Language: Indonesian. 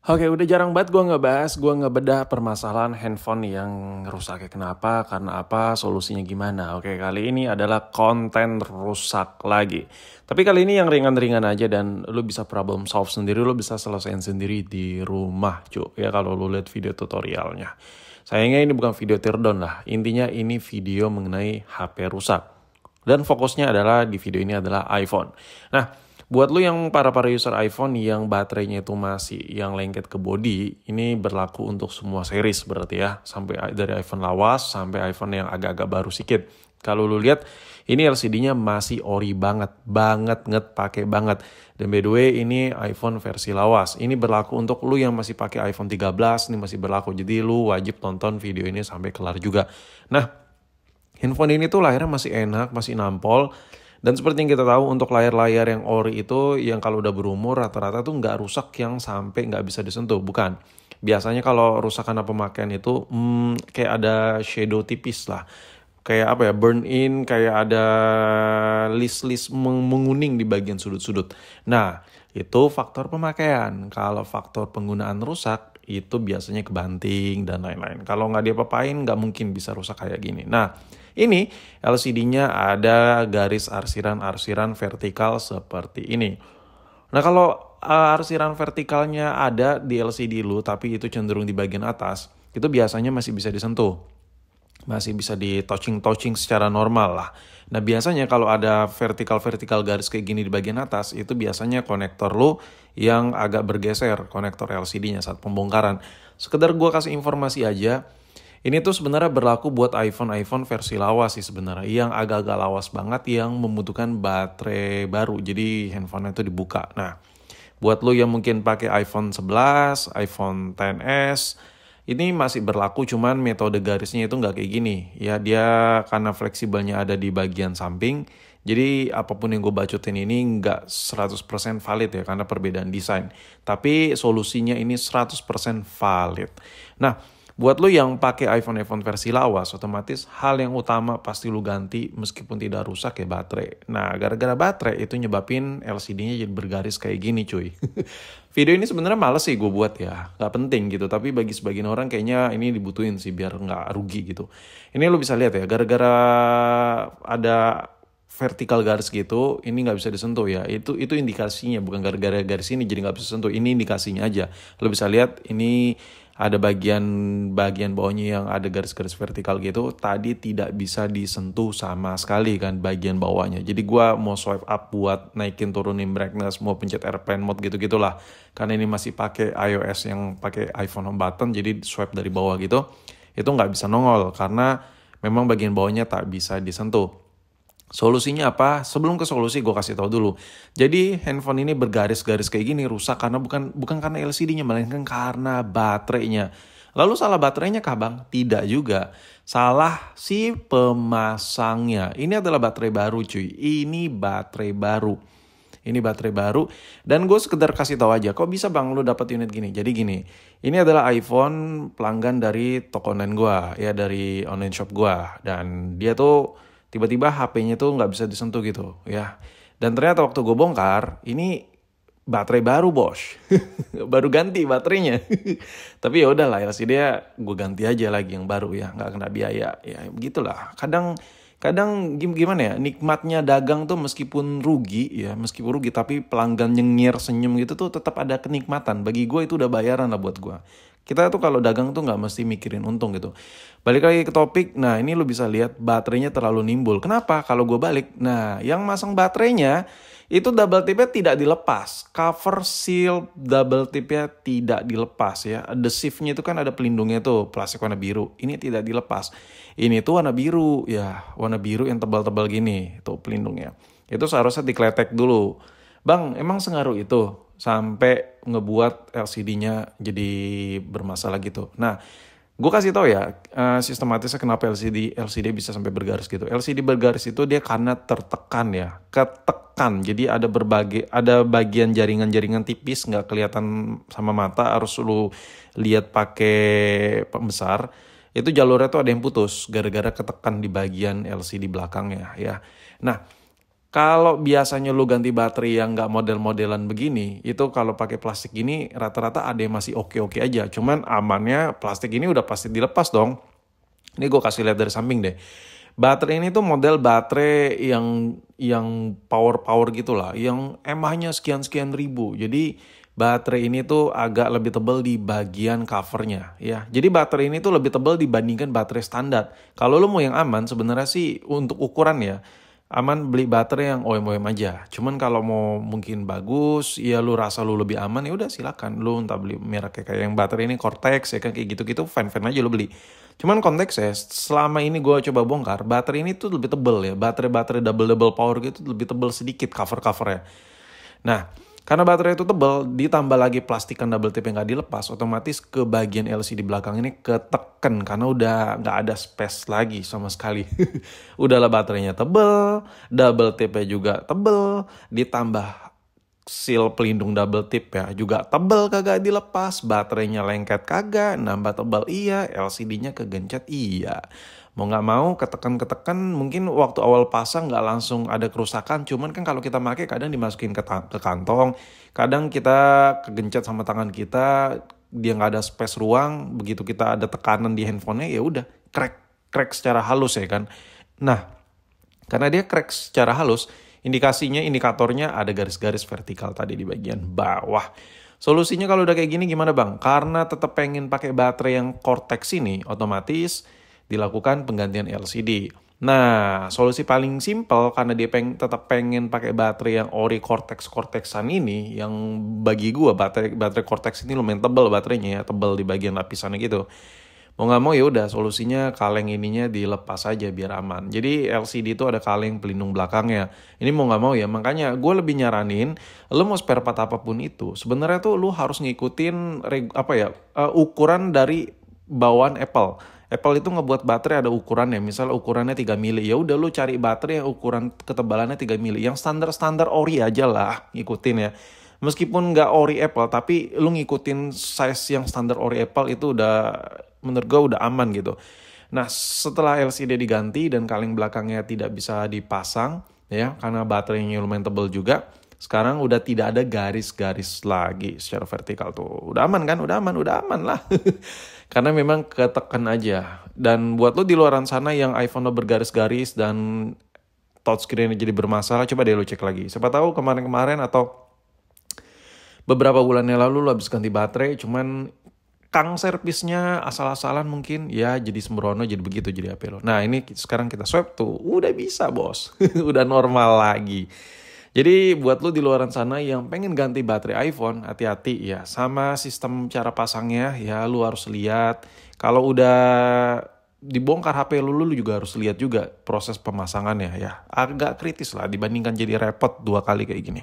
Oke, udah jarang banget gue ngebedah permasalahan handphone yang rusaknya kenapa, karena apa, solusinya gimana. Oke, kali ini adalah konten rusak lagi. Tapi kali ini yang ringan-ringan aja dan lu bisa problem solve sendiri, lu bisa selesaiin sendiri di rumah, cuy. Ya kalau lu lihat video tutorialnya. Sayangnya ini bukan video teardown lah. Intinya ini video mengenai HP rusak. Dan fokusnya adalah di video ini adalah iPhone. Nah, buat lu yang para user iPhone yang baterainya itu masih yang lengket ke body, ini berlaku untuk semua series berarti ya. Sampai dari iPhone lawas sampai iPhone yang agak-agak baru sedikit. Kalau lu lihat, ini LCD-nya masih ori banget pakai banget. Dan by the way, ini iPhone versi lawas. Ini berlaku untuk lu yang masih pakai iPhone 13, ini masih berlaku. Jadi lu wajib tonton video ini sampai kelar juga. Nah, handphone ini tuh lahirnya masih enak, masih nampol. Dan seperti yang kita tahu untuk layar-layar yang ori itu yang kalau udah berumur rata-rata tuh nggak rusak yang sampai nggak bisa disentuh. Bukan. Biasanya kalau rusak karena pemakaian itu kayak ada shadow tipis lah. Kayak apa ya, burn in, kayak ada list-list menguning di bagian sudut-sudut. Nah, itu faktor pemakaian. Kalau faktor penggunaan rusak, itu biasanya kebanting dan lain-lain. Kalau nggak diapa-apain, nggak mungkin bisa rusak kayak gini. Nah, ini LCD-nya ada garis arsiran-arsiran vertikal seperti ini. Nah, kalau arsiran vertikalnya ada di LCD lu, tapi itu cenderung di bagian atas, itu biasanya masih bisa disentuh. Masih bisa di touching secara normal lah. Nah, biasanya kalau ada vertikal garis kayak gini di bagian atas, itu biasanya konektor lu yang agak bergeser, konektor LCD-nya saat pembongkaran. Sekedar gua kasih informasi aja, ini tuh sebenarnya berlaku buat iPhone versi lawas sih sebenarnya, yang agak-agak lawas banget, yang membutuhkan baterai baru, jadi handphone itu dibuka. Nah, buat lu yang mungkin pakai iPhone 11, iPhone XS, ini masih berlaku, cuman metode garisnya itu nggak kayak gini. Ya, dia karena fleksibelnya ada di bagian samping, jadi apapun yang gue bacotin ini nggak 100% valid ya, karena perbedaan desain. Tapi solusinya ini 100% valid. Nah, buat lo yang pakai iPhone versi lawas, otomatis hal yang utama pasti lo ganti meskipun tidak rusak ya baterai. Nah, gara-gara baterai itu nyebabin LCD-nya jadi bergaris kayak gini cuy. Video ini sebenarnya males sih gue buat ya, nggak penting gitu. Tapi bagi sebagian orang kayaknya ini dibutuhin sih biar nggak rugi gitu. Ini lo bisa lihat ya, gara-gara ada vertikal garis gitu, ini nggak bisa disentuh ya. Itu indikasinya, bukan gara-gara garis ini jadi nggak bisa disentuh. Ini indikasinya aja. Lo bisa lihat ini ada bagian bawahnya yang ada garis-garis vertikal gitu, tadi tidak bisa disentuh sama sekali kan bagian bawahnya. Jadi gue mau swipe up buat naikin turunin brightness, mau pencet airplane mode gitu-gitulah. Karena ini masih pakai iOS yang pakai iPhone home button, jadi swipe dari bawah gitu, itu nggak bisa nongol karena memang bagian bawahnya tak bisa disentuh. Solusinya apa? Sebelum ke solusi gue kasih tahu dulu. Jadi handphone ini bergaris-garis kayak gini rusak karena bukan karena LCD-nya, melainkan karena baterainya. Lalu salah baterainya kah bang? Tidak juga. Salah si pemasangnya. Ini adalah baterai baru cuy. Ini baterai baru. Dan gue sekedar kasih tahu aja. Kok bisa bang lu dapat unit gini? Jadi gini. Ini adalah iPhone pelanggan dari toko online gue. Ya, dari online shop gue. Dan dia tuh tiba-tiba HP-nya tuh nggak bisa disentuh gitu ya. Dan ternyata waktu gue bongkar, ini baterai baru bos. Baru ganti baterainya. Tapi ya udahlah, LCD-nya gue ganti aja lagi yang baru ya, nggak kena biaya. Ya begitulah. Kadang gimana ya, nikmatnya dagang tuh meskipun rugi tapi pelanggan nyengir senyum gitu tuh tetap ada kenikmatan. Bagi gue itu udah bayaran lah buat gue. Kita tuh kalau dagang tuh nggak mesti mikirin untung gitu. Balik lagi ke topik, nah ini lu bisa lihat baterainya terlalu nimbul. Kenapa? Kalau gue balik, nah yang masang baterainya itu double tipnya tidak dilepas. Cover seal double tipnya tidak dilepas ya. Adhesive-nya itu kan ada pelindungnya tuh, plastik warna biru. Ini tidak dilepas. Ini tuh warna biru ya, warna biru yang tebal-tebal gini, tuh pelindungnya. Itu seharusnya dikletek dulu. Bang, emang sengaruh itu sampai ngebuat LCD-nya jadi bermasalah gitu. Nah, gue kasih tau ya, sistematisnya kenapa LCD bisa sampai bergaris gitu. LCD bergaris itu dia karena tertekan ya, ketekan. Jadi ada bagian jaringan-jaringan tipis nggak kelihatan sama mata, harus lu lihat pakai pembesar. Itu jalurnya tuh ada yang putus gara-gara ketekan di bagian LCD belakangnya ya. Nah, Kalau biasanya lu ganti baterai yang nggak model-modelan begini, itu kalau pakai plastik gini rata-rata ada yang masih oke-oke aja. Cuman amannya plastik ini udah pasti dilepas dong. Ini gue kasih lihat dari samping deh. Baterai ini tuh model baterai yang power gitulah, yang emahnya sekian-sekian ribu. Jadi baterai ini tuh agak lebih tebal di bagian covernya ya. Jadi baterai ini tuh lebih tebal dibandingkan baterai standar. Kalau lu mau yang aman sebenarnya sih untuk ukuran ya, aman beli baterai yang OEM-OEM aja. Cuman kalau mau mungkin bagus, ya lu rasa lu lebih aman ya udah silakan. Lu entah beli merek kayak yang baterai ini Cortex ya kan kayak gitu-gitu fine-fine aja lu beli. Cuman konteksnya selama ini gue coba bongkar, baterai ini tuh lebih tebel ya. Baterai-baterai double power gitu lebih tebel sedikit cover-covernya. Nah, karena baterai itu tebal, ditambah lagi plastikan double tip yang nggak dilepas, otomatis ke bagian LCD belakang ini keteken karena udah nggak ada space lagi sama sekali. Udahlah baterainya tebal, double tipnya juga tebal, ditambah seal pelindung double tip ya juga tebal kagak dilepas, baterainya lengket kagak, nambah tebal iya, LCD-nya kegencet iya. Mau nggak mau ketekan mungkin waktu awal pasang nggak langsung ada kerusakan, cuman kan kalau kita pakai kadang dimasukin ke kantong, kadang kita kegencet sama tangan kita, dia nggak ada space ruang, begitu kita ada tekanan di handphonenya ya udah crack secara halus ya kan. Nah, karena dia crack secara halus, indikatornya ada garis-garis vertikal tadi di bagian bawah. Solusinya kalau udah kayak gini gimana bang? Karena tetap pengen pakai baterai yang Cortex ini, otomatis dilakukan penggantian LCD. Nah, solusi paling simpel karena dia tetap pengen pakai baterai yang ori Cortexan ini, yang bagi gua baterai Cortex ini lumayan tebal baterainya ya, tebal di bagian lapisannya gitu. Mau nggak mau ya udah solusinya kaleng ininya dilepas aja biar aman. Jadi LCD itu ada kaleng pelindung belakangnya. Ini mau nggak mau ya, makanya gue lebih nyaranin lo mau spare part apapun itu sebenarnya tuh lo harus ngikutin ukuran dari bawaan Apple. Apple itu ngebuat baterai ada ukurannya, misal ukurannya 3 mili. Ya udah lu cari baterai yang ukuran ketebalannya 3 mili. Yang standar ori aja lah, ngikutin ya. Meskipun nggak ori Apple, tapi lu ngikutin size yang standar ori Apple itu udah menurut gue udah aman gitu. Nah, setelah LCD diganti dan kaleng belakangnya tidak bisa dipasang ya karena baterainya lumayan tebal juga. Sekarang udah tidak ada garis-garis lagi secara vertikal tuh. Udah aman kan? Udah aman lah. Karena memang ketekan aja. Dan buat lo di luaran sana yang iPhone lo bergaris-garis dan touchscreen jadi bermasalah, coba deh lo cek lagi. Siapa tahu kemarin-kemarin atau beberapa bulan yang lalu lo habis ganti baterai, cuman kang servisnya asal-asalan mungkin, ya jadi sembrono, jadi begitu jadi HP lo. Nah ini sekarang kita swap tuh, udah bisa bos, udah normal lagi. Jadi buat lo di luaran sana yang pengen ganti baterai iPhone, hati-hati ya sama sistem cara pasangnya ya, lo harus lihat. Kalau udah dibongkar HP lo juga harus lihat juga proses pemasangannya ya. Agak kritis lah dibandingkan jadi repot 2 kali kayak gini.